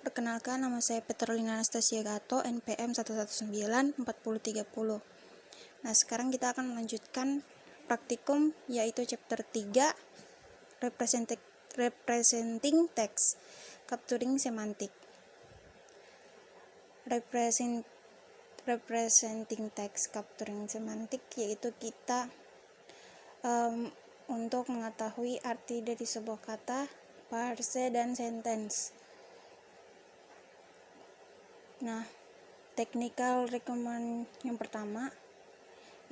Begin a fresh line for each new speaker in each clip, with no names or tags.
Perkenalkan, nama saya Petrolina Anastasia Gato, NPM 1194030. Nah, sekarang kita akan melanjutkan praktikum, yaitu chapter 3, Representing Text, Capturing Semantic. Representing Text, Capturing Semantic, yaitu kita untuk mengetahui arti dari sebuah kata, parse, dan sentence. Nah, technical recommend yang pertama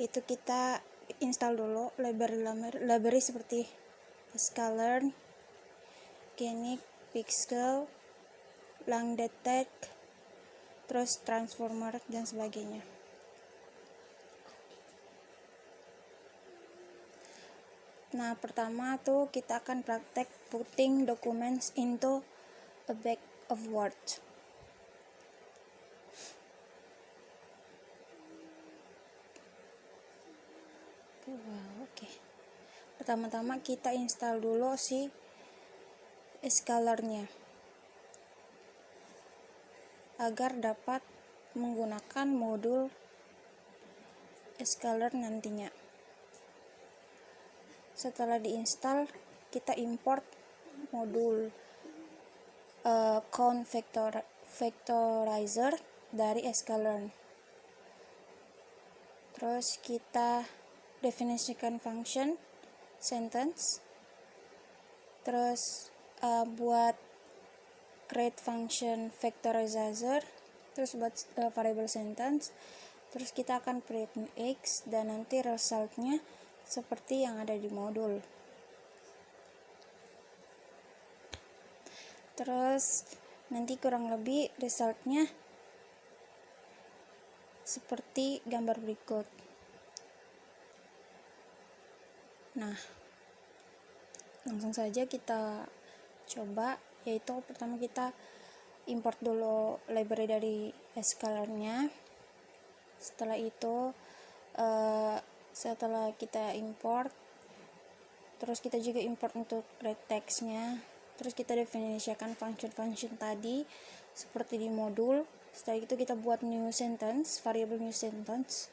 itu kita install dulu library seperti sklearn, Genic, Pixel, Langdetect, terus transformer dan sebagainya. Nah, pertama tuh kita akan praktek putting documents into a bag of words. Oke. Pertama-tama kita install dulu si sklearn-nya agar dapat menggunakan modul sklearn nantinya. Setelah diinstal, kita import modul count vectorizer dari sklearn. Terus kita definisikan function sentence. Terus buat create function vectorizer. Terus buat variable sentence. Terus kita akan print x dan nanti resultnya seperti yang ada di modul. Terus nanti kurang lebih resultnya seperti gambar berikut. Nah, langsung saja kita coba, yaitu pertama kita import dulu library dari sklearn-nya. Setelah itu setelah kita import, terus kita juga import untuk read text-nya. Terus kita definisikan function-function tadi seperti di modul. Setelah itu kita buat new sentence, variable new sentence.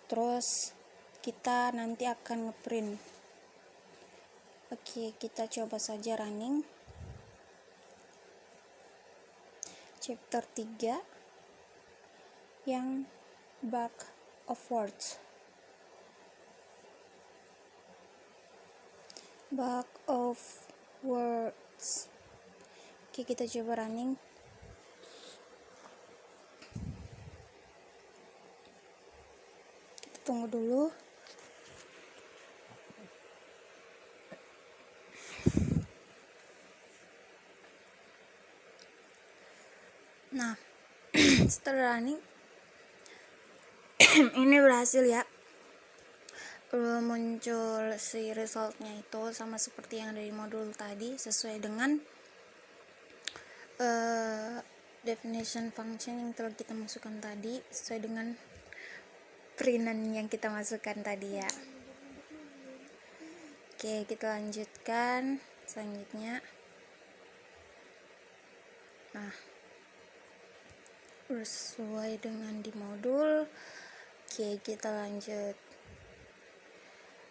Terus kita nanti akan ngeprint. Oke, kita coba saja running. Chapter 3 yang bag of words. Bag of words. Oke, kita coba running. Kita tunggu dulu. Nah, setelah running ini berhasil ya. Muncul si resultnya itu sama seperti yang dari modul tadi, sesuai dengan definition function yang telah kita masukkan tadi, sesuai dengan printan yang kita masukkan tadi ya. Oke, kita lanjutkan selanjutnya. Nah, sesuai dengan di modul. Oke, kita lanjut.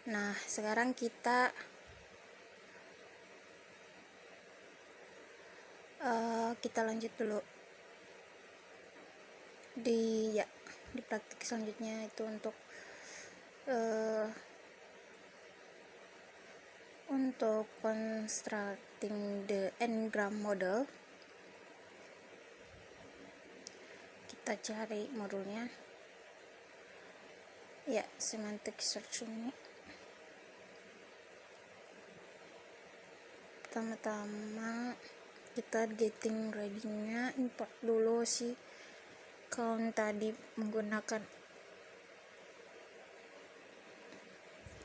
Nah, sekarang kita lanjut dulu di praktik selanjutnya, itu untuk constructing the n-gram model. Kita cari modulnya ya, semantic search ini. Pertama-tama kita getting ready-nya, import dulu si count tadi menggunakan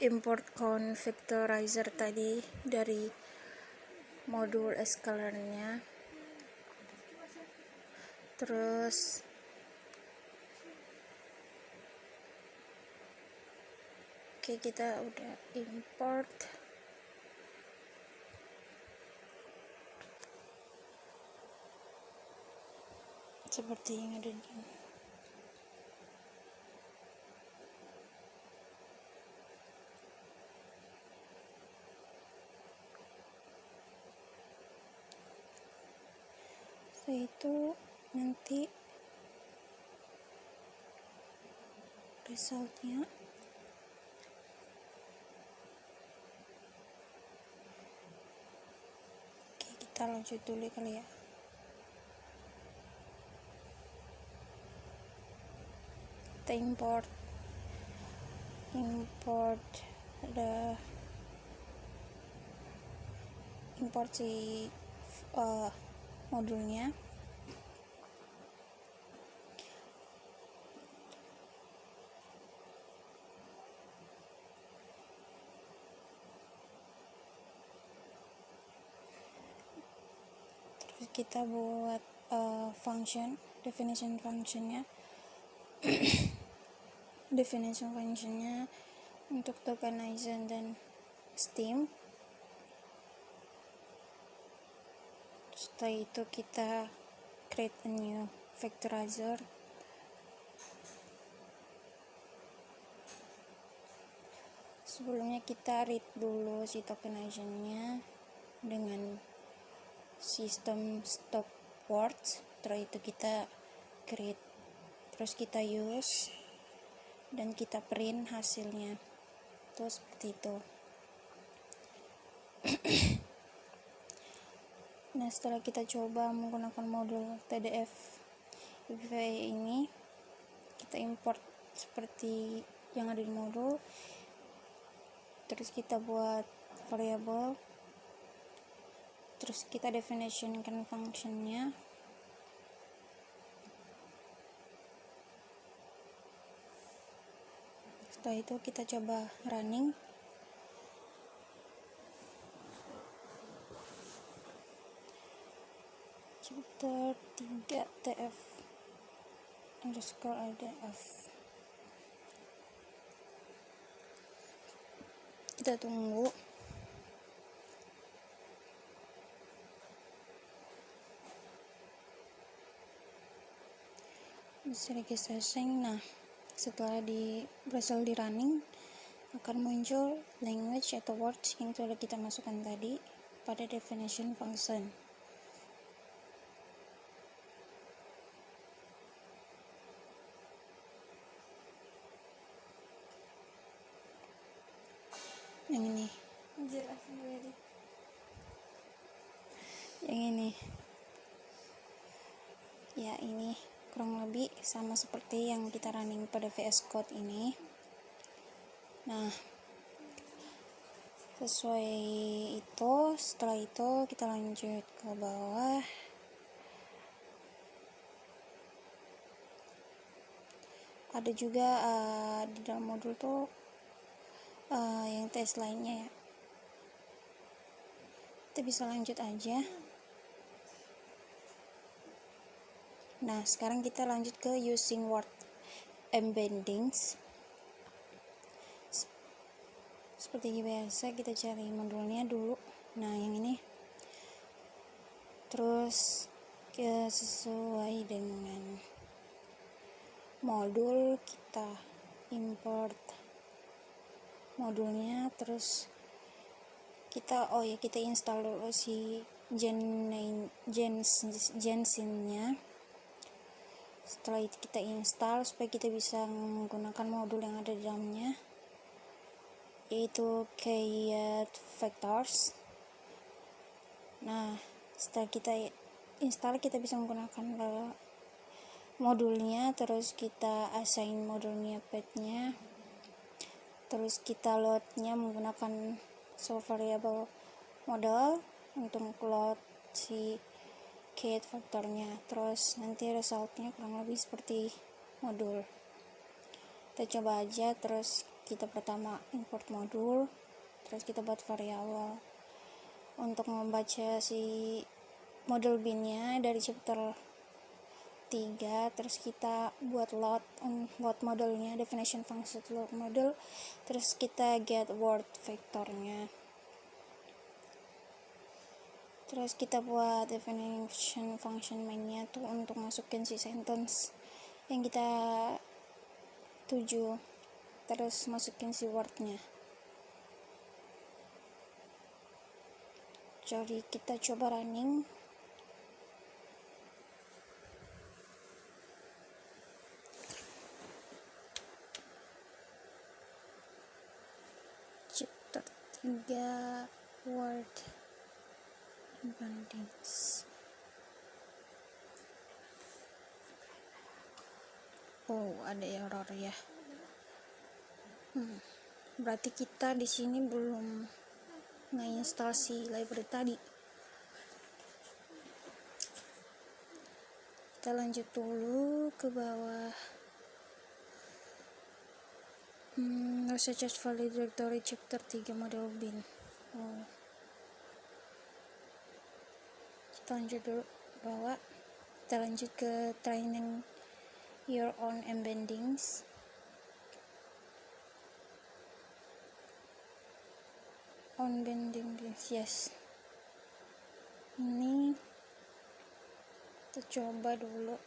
import count vectorizer tadi dari modul sklearn-nya. Terus oke, kita udah import. seperti yang ada di setelah itu nanti resultnya kita lanjut dulu kali ya. Kita import si modulnya. Terus kita buat definition functionnya untuk tokenizer dan Steam. Setelah itu kita create a new vectorizer. Sebelumnya kita read dulu si tokenizernya dengan sistem stop words. Setelah itu kita create, terus kita use dan kita print hasilnya. Itu seperti itu. Nah, setelah kita coba menggunakan modul TDF API ini, kita import seperti yang ada di modul. Terus kita buat variable, terus kita definitionkan functionnya. Setelah itu kita coba running. Chapter 3 tf underscore adf. Kita tunggu. Bisa registrasi. Nah, setelah berhasil di running, akan muncul language atau words yang sudah kita masukkan tadi pada definition function. Yang ini, ya ini kurang lebih sama seperti yang kita running pada VS Code ini. Nah, sesuai itu, setelah itu kita lanjut ke bawah. Ada juga di dalam modul tuh yang tes lainnya ya. Kita bisa lanjut aja. Nah, sekarang kita lanjut ke using word embeddings. Seperti biasa, kita cari modulnya dulu. Nah, yang ini. Terus sesuai dengan modul, kita import modulnya. Terus kita install dulu si Gensin-nya. Setelah itu kita install supaya kita bisa menggunakan modul yang ada di dalamnya, yaitu create vectors. Nah, setelah kita install, kita bisa menggunakan modulnya. Terus kita assign modulnya path-nya. Terus kita loadnya menggunakan variable model untuk load si create vektornya. Terus nanti resultnya kurang lebih seperti modul. Kita coba aja. Terus kita pertama import modul, terus kita buat variable untuk membaca si model binnya dari chapter 3. Terus kita buat load modelnya, definition function load model. Terus kita get word vektornya. Terus kita buat definition function mainnya tuh untuk masukin si sentence yang kita tuju, terus masukin si wordnya. Jadi kita coba running. Chapter 3 word bandings. Oh, ada error ya. Berarti kita di sini belum nge-install si library tadi. Kita lanjut dulu ke bawah. No such as file directory chapter 3 model bin. Oh. Kita lanjut dulu bawah. Kita lanjut ke training your own embeddings. On bending, yes. Ini kita coba dulu.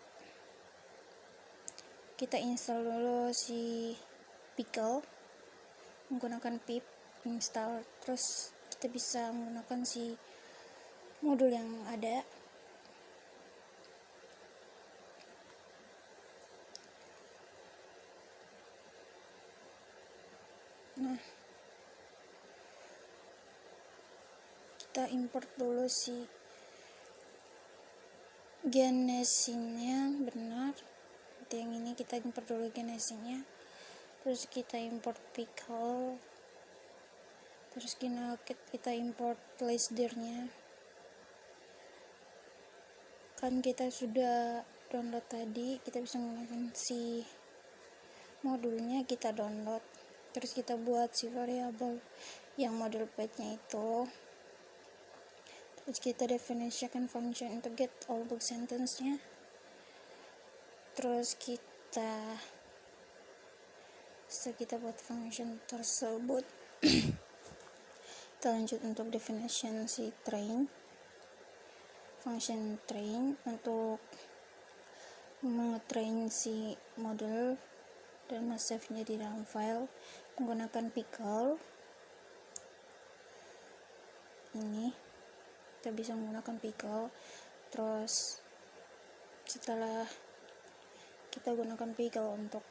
Kita install dulu si pickle menggunakan pip install, terus kita bisa menggunakan si modul yang ada. Nah, kita import dulu si genesinya, benar. Yang ini kita import dulu genesinya, terus kita import pickle, terus kita import placedir-nya. Kan kita sudah download tadi, kita bisa menggunakan si modulnya, kita download, terus kita buat si variable yang model path-nya itu. Terus kita definisikan function untuk get all book sentence-nya. Terus setelah kita buat function tersebut, kita lanjut untuk definition si train, function train untuk mengetrain si model dan save-nya di dalam file menggunakan pickle. Ini kita bisa menggunakan pickle. Terus setelah kita gunakan pickle untuk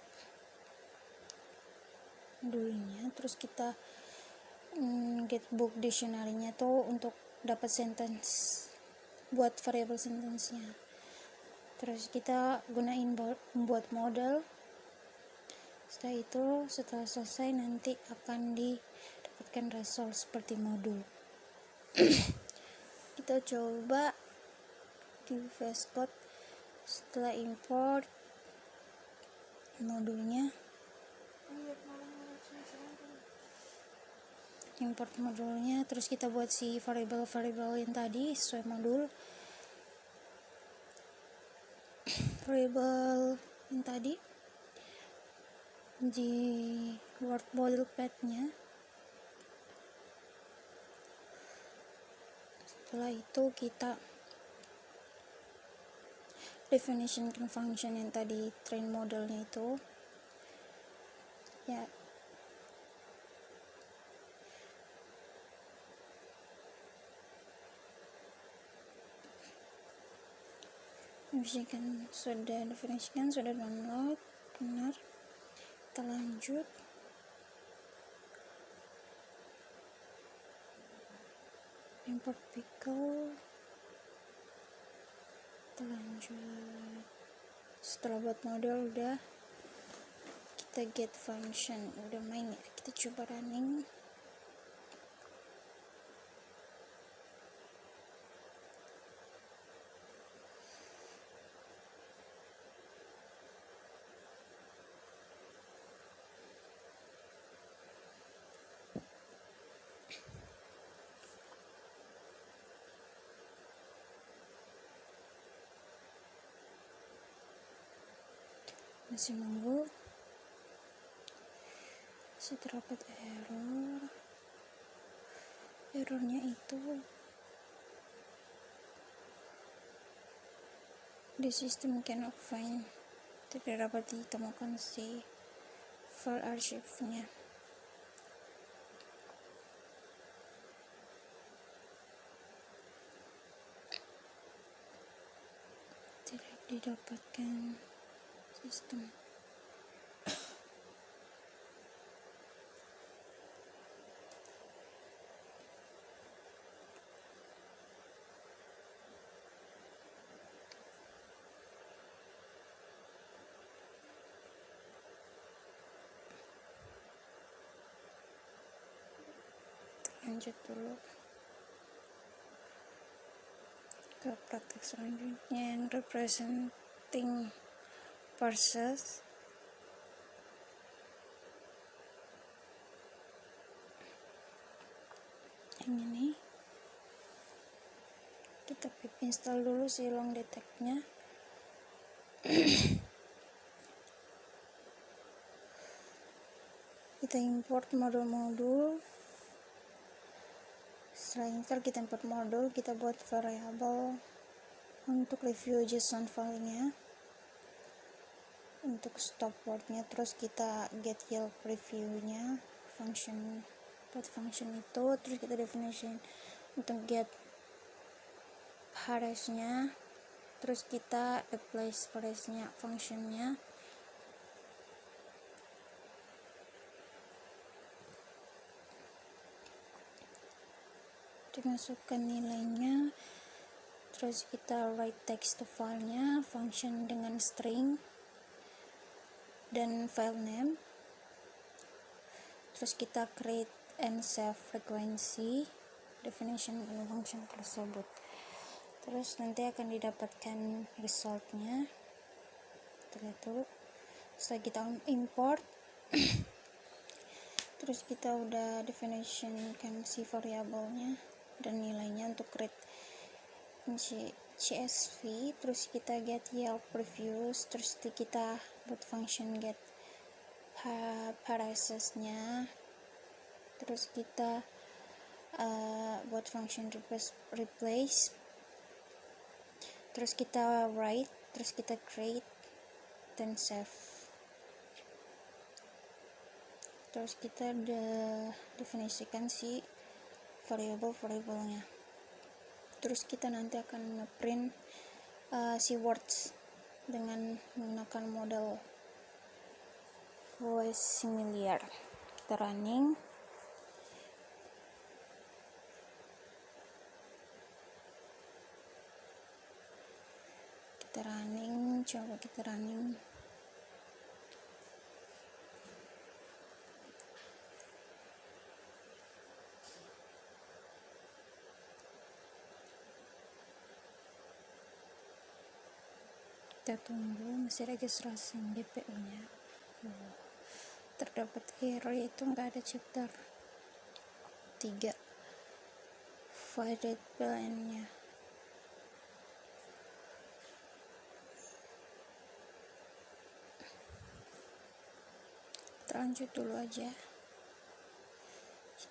dulunya, terus kita get book dictionary-nya tuh untuk dapat sentence, buat variable sentence-nya. Terus kita gunain membuat model. Setelah itu, setelah selesai nanti akan didapatkan result seperti modul. Kita coba di VS Code. Setelah import modulnya, terus kita buat si variable yang tadi sesuai modul. Variable yang tadi di word model path-nya. Setelah itu kita definition function yang tadi train modelnya itu ya. Definisikan, sudah definisikan, sudah download, benar. Kita lanjut. Import pickle. Kita lanjut. Setelah buat model udah, kita get function udah main ya. Kita coba running. Masih nunggu. Terdapat errornya itu The system cannot find, tidak dapat ditemukan si file arsipnya. Tidak didapatkan sistem. Lanjut dulu ke praktek selanjutnya yang representing parses. Yang ini kita pip install dulu si long detect-nya. Kita import modul-modul. Setelah install kita import modul, kita buat variable untuk review JSON filenya, untuk stop word-nya, terus kita get Yelp review-nya, function buat function itu, terus kita definition untuk get parse-nya, terus kita apply parse-nya function-nya. Dimasukkan nilainya, terus kita write text to filenya, function dengan string dan file name, terus kita create and save frequency definition dari function tersebut. Terus nanti akan didapatkan resultnya. Terlihat dulu setelah kita import. Terus kita udah definition kan si variabelnya dan nilainya untuk create CSV, terus kita get Yelp reviews, terus kita buat function get parses-nya, terus kita buat function replace, terus kita write, terus kita create dan save, terus kita definisikan si variabelnya. Terus kita nanti akan ngeprint si words dengan menggunakan model voice similar. Kita running. Coba kita running. Kita tunggu, masih registrasi GPU-nya. Terdapat error, itu nggak ada chapter 3 file plan-nya. Kita lanjut dulu aja.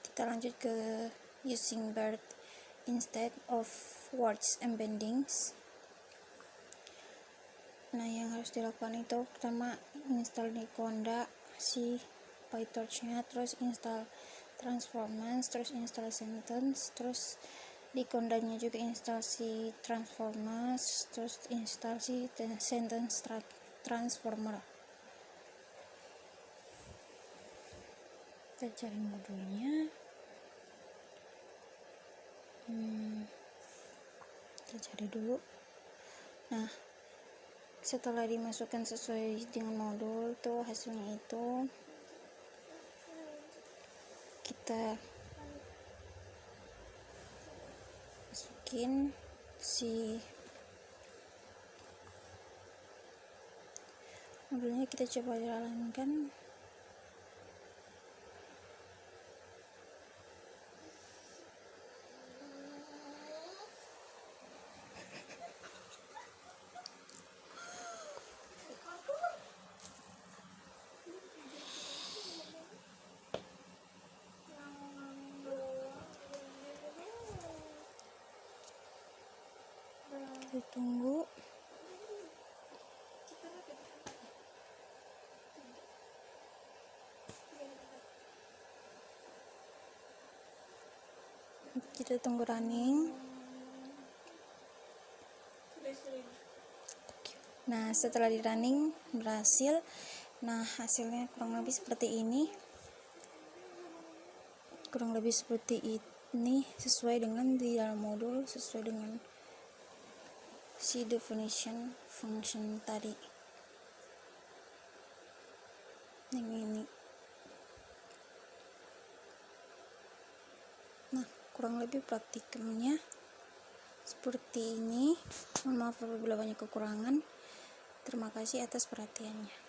Kita lanjut ke using BERT instead of words embeddings. Nah, yang harus dilakukan itu pertama install di Conda si PyTorch-nya, terus install transformance, terus install sentence, terus di Conda-nya juga install si transformance, terus install si sentence transformer. Kita cari modulnya. Kita cari dulu. Nah, setelah dimasukkan sesuai dengan modul tuh hasilnya itu kita masukin si modulnya, kita coba jalankan. Kita tunggu. Kita tunggu running. Nah, setelah di running berhasil. Nah, hasilnya kurang lebih seperti ini. Sesuai dengan di dalam modul, sesuai dengan si definition function tadi. Yang ini. Nah, kurang lebih praktikumnya seperti ini. Mohon maaf apabila banyak kekurangan. Terima kasih atas perhatiannya.